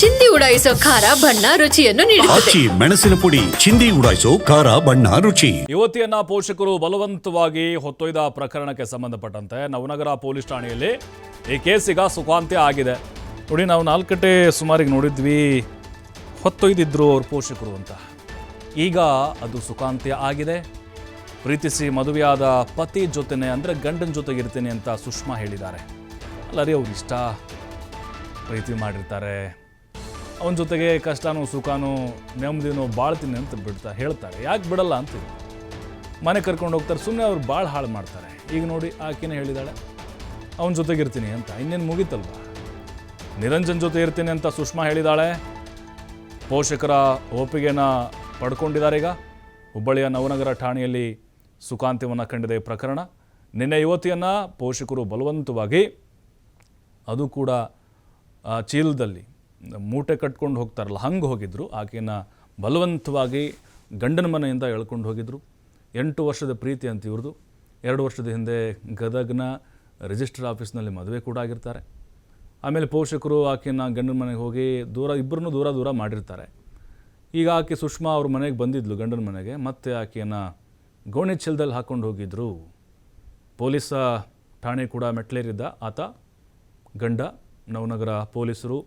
ಚಿಂದಿ ಉಡಾಯಿಸೋ ಖಾರ ಬಣ್ಣ ರುಚಿಯನ್ನು ನೀಡುತ್ತದೆ. ಆಚಿ ಮೆಣಸಿನ ಪುಡಿ ಚಿಂದಿ ಉಡಾಯಿಸೋ ಖಾರ ಬಣ್ಣ ರುಚಿ. ಯುವತಿಯನ್ನ ಪೋಷಕರು ಬಲವಂತವಾಗಿ ಹೊತ್ತೊಯ್ದ ಪ್ರಕರಣಕ್ಕೆ ಸಂಬಂಧಪಟ್ಟಂತೆ ನವನಗರ ಪೊಲೀಸ್ ಠಾಣೆಯಲ್ಲಿ ಈ ಕೇಸಿಗ ಸುಖಾಂತ್ಯ ಆಗಿದೆ. ನೋಡಿ, ನಾವು 4 ಗಂಟೆ ಸುಮಾರಿಗೆ ನೋಡಿದ್ವಿ ಹೊತ್ತೊಯ್ದಿದ್ರು ಅವ್ರ ಪೋಷಕರು ಅಂತ. ಈಗ ಅದು ಸುಖಾಂತ್ಯ ಆಗಿದೆ. ಪ್ರೀತಿಸಿ ಮದುವೆಯಾದ ಪತಿ ಜೊತೆನೆ ಅಂದರೆ ಗಂಡನ ಜೊತೆಗಿರ್ತೀನಿ ಅಂತ ಸುಷ್ಮಾ ಹೇಳಿದ್ದಾರೆ. ಅಲ್ಲರಿ, ಅವ್ರ ಇಷ್ಟ, ಪ್ರೀತಿ ಮಾಡಿರ್ತಾರೆ, ಅವನ ಜೊತೆಗೆ ಕಷ್ಟನೂ ಸುಖನೂ ನೆಮ್ಮದಿನೂ ಬಾಳ್ತೀನಿ ಅಂತ ಹೇಳ್ತಾರೆ. ಯಾಕೆ ಬಿಡಲ್ಲ ಅಂತೀವಿ. ಮನೆ ಕರ್ಕೊಂಡು ಹೋಗ್ತಾರೆ, ಸುಮ್ಮನೆ ಅವ್ರು ಭಾಳ ಹಾಳು ಮಾಡ್ತಾರೆ. ಈಗ ನೋಡಿ, ಆಕೆನೇ ಹೇಳಿದಾಳೆ ಅವನ ಜೊತೆಗಿರ್ತೀನಿ ಅಂತ. ಇನ್ನೇನು ಮುಗೀತಲ್ವ? ನಿರಂಜನ್ ಜೊತೆ ಇರ್ತೀನಿ ಅಂತ ಸುಷ್ಮಾ ಹೇಳಿದಾಳೆ. ಪೋಷಕರ ಒಪ್ಪಿಗೆನ ಪಡ್ಕೊಂಡಿದ್ದಾರೆ. ಈಗ ಹುಬ್ಬಳ್ಳಿಯ ನವನಗರ ಠಾಣೆಯಲ್ಲಿ ಸುಖಾಂತ್ಯವನ್ನು ಕಂಡಿದೆ ಈ ಪ್ರಕರಣ. ನಿನ್ನೆ ಯುವತಿಯನ್ನು ಪೋಷಕರು ಬಲವಂತವಾಗಿ, ಅದು ಕೂಡ ಚೀಲದಲ್ಲಿ ಮೂಟೆ ಕಟ್ಕೊಂಡು ಹೋಗ್ತಾರಲ್ಲ ಹಂಗೆ ಹೋಗಿದ್ದರು. ಆಕೆಯನ್ನು ಬಲವಂತವಾಗಿ ಗಂಡನ ಮನೆಯಿಂದ ಎಳ್ಕೊಂಡು ಹೋಗಿದ್ದರು. 8 ವರ್ಷದ ಪ್ರೀತಿ ಅಂತ ಇವ್ರದ್ದು. 2 ವರ್ಷದ ಹಿಂದೆ ಗದಗ್ನ ರಿಜಿಸ್ಟರ್ ಆಫೀಸ್ನಲ್ಲಿ ಮದುವೆ ಕೂಡ ಆಗಿರ್ತಾರೆ. ಆಮೇಲೆ ಪೋಷಕರು ಆಕೆಯನ್ನು ಗಂಡನ ಮನೆಗೆ ಹೋಗಿ ಇಬ್ಬರನ್ನೂ ದೂರ ಮಾಡಿರ್ತಾರೆ. ಈಗ ಆಕೆ ಸುಷ್ಮಾ ಅವ್ರ ಮನೆಗೆ ಬಂದಿದ್ಲು, ಗಂಡನ ಮನೆಗೆ. ಮತ್ತೆ ಆಕೆಯನ್ನು ಗೋಣಿ ಚೀಲದಲ್ಲಿ ಹಾಕ್ಕೊಂಡು ಹೋಗಿದ್ದರು. ಪೊಲೀಸ ಠಾಣೆ ಕೂಡ ಮೆಟ್ಲೇರಿದ್ದ ಆತ ಗಂಡ. ನವನಗರ ಪೊಲೀಸರು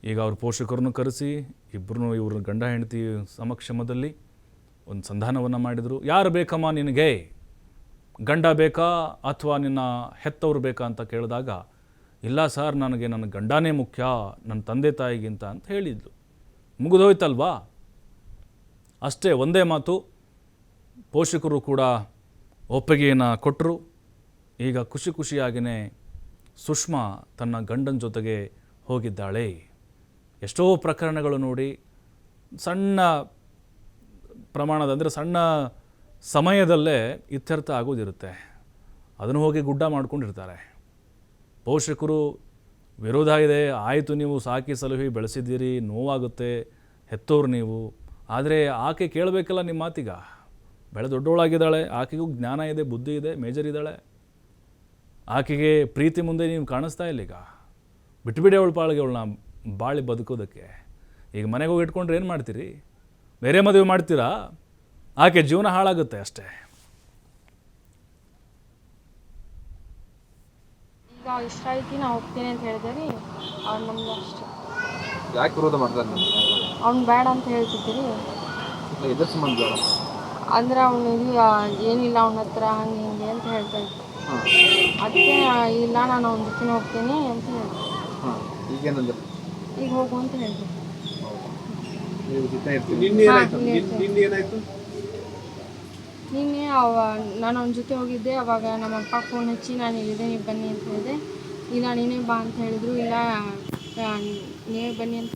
ಈಗ ಅವ್ರ ಪೋಷಕರನ್ನು ಕರೆಸಿ ಇವ್ರ ಗಂಡ ಹೆಂಡತಿ ಸಮಕ್ಷಮದಲ್ಲಿ ಒಂದು ಸಂಧಾನವನ್ನು ಮಾಡಿದರು. ಯಾರು ಬೇಕಮ್ಮ ನಿನಗೆ? ಗಂಡ ಬೇಕಾ ಅಥವಾ ನಿನ್ನ ಹೆತ್ತವ್ರು ಬೇಕಾ ಅಂತ ಕೇಳಿದಾಗ, ಇಲ್ಲ ಸರ್, ನನಗೆ ನನ್ನ ಗಂಡನೇ ಮುಖ್ಯ, ನನ್ನ ತಂದೆ ತಾಯಿಗಿಂತ ಅಂತ ಹೇಳಿದ್ಲು. ಮುಗಿದೋಯ್ತಲ್ವಾ? ಅಷ್ಟೇ, ಒಂದೇ ಮಾತು. ಪೋಷಕರು ಕೂಡ ಒಪ್ಪಿಗೆಯನ್ನು ಕೊಟ್ಟರು. ಈಗ ಖುಷಿಯಾಗಿಯೇ ಸುಷ್ಮಾ ತನ್ನ ಗಂಡನ ಜೊತೆಗೆ ಹೋಗಿದ್ದಾಳೆ. ಎಷ್ಟೋ ಪ್ರಕರಣಗಳು ನೋಡಿ, ಸಣ್ಣ ಪ್ರಮಾಣದ ಅಂದರೆ ಸಣ್ಣ ಸಮಯದಲ್ಲೇ ಇತ್ಯರ್ಥ ಆಗೋದಿರುತ್ತೆ. ಅದನ್ನು ಹೋಗಿ ಗುಡ್ಡ ಮಾಡ್ಕೊಂಡಿರ್ತಾರೆ. ಪೋಷಕರು ವಿರೋಧ ಇದೆ, ಆಯಿತು ನೀವು ಸಾಕಿ ಸಲಹಿ ಬೆಳೆಸಿದ್ದೀರಿ, ನೋವಾಗುತ್ತೆ, ಹೆತ್ತೋರು ನೀವು, ಆದರೆ ಆಕೆ ಕೇಳಬೇಕಲ್ಲ ನಿಮ್ಮ ಮಾತೀಗ. ದೊಡ್ಡವಳಾಗಿದ್ದಾಳೆ, ಆಕೆಗೂ ಜ್ಞಾನ ಇದೆ, ಬುದ್ಧಿ ಇದೆ, ಮೇಜರ್ ಇದ್ದಾಳೆ. ಆಕೆಗೆ ಪ್ರೀತಿ ಮುಂದೆ ನೀವು ಕಾಣಿಸ್ತಾ ಇಲ್ಲ. ಈಗ ಬಿಟ್ಟುಬಿಡಿ ಅವಳ ಪಾಳಿಗೆ, ಅವಳನ್ನ ಬಾಳಿ ಬದುಕೋದಕ್ಕೆ. ಈಗ ಮನೆಗೆ ಹೋಗಿ ಇಟ್ಕೊಂಡ್ರೆ ಏನು ಮಾಡ್ತೀರಿ? ಬೇರೆ ಮದುವೆ ಮಾಡ್ತೀರಾ? ಆಕೆ ಜೀವನ ಹಾಳಾಗುತ್ತೆ ಅಷ್ಟೇ. ಈಗ ಇಷ್ಟ ಐತಿ, ನಾ ಹೋಗ್ತೀನಿ ಅಂತ ಹೇಳಿದೆ ರೀ. ಅವ್ನು ನಮ್ಗೆ ಅಷ್ಟೇ. ಯಾಕೆ ವಿರೋಧ ಮಾಡ್ತಾರೆ? ಅವ್ನು ಬೇಡ ಅಂತ ಹೇಳ್ತಿದ್ದೀರಿ. ಎದ್ರ ಸಂಬಂಧ? ಅಂದ್ರೆ ಅವನು ಏನಿಲ್ಲ ಅವನ ಹತ್ರ ಹಂಗೆ ಹಿಂಗೆ ಅಂತ ಹೇಳ್ತಾ ಇದ್ದೆ. ಅದಕ್ಕೆ ಇಲ್ಲ, ನಾನು ಅವ್ನ ಜೊತೆ ಹೋಗ್ತೀನಿ ಅಂತ ಹೇಳಿದೆ. ಈಗೇನಂದ್ರೆ ಈಗ ಹೋಗು ಅಂತ ಹೇಳಿದೆ. ನಿನ್ನೆ ನಾನು ಅವನ ಜೊತೆ ಹೋಗಿದ್ದೆ. ಅವಾಗ ನಮ್ಮ ಅಪ್ಪ ಫೋನ್ ಹಚ್ಚಿ, ನಾನು ಇಲ್ಲಿದೆ, ನೀವು ಬನ್ನಿ ಅಂತ ಹೇಳಿದೆ. ಇಲ್ಲ, ನೀನೇ ಬಾ ಅಂತ ಹೇಳಿದ್ರು. ಇಲ್ಲ, ನೀವೇ ಬನ್ನಿ ಅಂತ.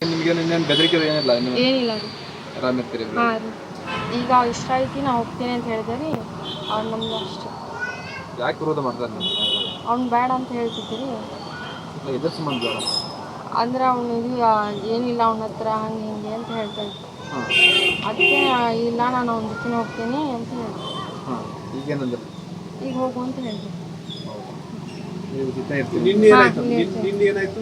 ಬೆದರಿಕೆ ಏನಿಲ್ಲ? ಏನಿಲ್ಲ ರೀ. ಆರಾಮಿರ್ತೀರಿ? ಹಾಂ ರೀ. ಈಗ ಇಷ್ಟ ಐತಿ, ನಾ ಹೋಗ್ತೀನಿ ಅಂತ ಹೇಳಿದೆ ರೀ. ಅವ್ನು ನಮ್ಗೆ ಅಷ್ಟೇ. ಯಾಕೆ ವಿರೋಧ ಮಾಡ್ತಾರೆ? ಅವ್ನು ಬೇಡ ಅಂತ ಹೇಳ್ತಿದ್ದೀರಿ. ಎದ್ರ ಸಂಬಂಧ? ಅಂದ್ರೆ ಅವನು ಏನಿಲ್ಲ ಅವನ ಹತ್ರ ಹಂಗೆ ಹಿಂಗೆ ಅಂತ ಹೇಳ್ತಾ ಇದ್ದೆ. ಅದಕ್ಕೆ ಇಲ್ಲ, ನಾನು ಅವನ ಜೊತೆ ಹೋಗ್ತೀನಿ ಅಂತ ಹೇಳಿದೆ. ಈಗೇನಂದ್ರೆ ಈಗ ಹೋಗು ಅಂತ ಹೇಳಿದೆ. ನೀವು ಜೊತೆ ಇರ್ತೀರಿ? ನಿನ್ನೆ ಏನಾಯ್ತು?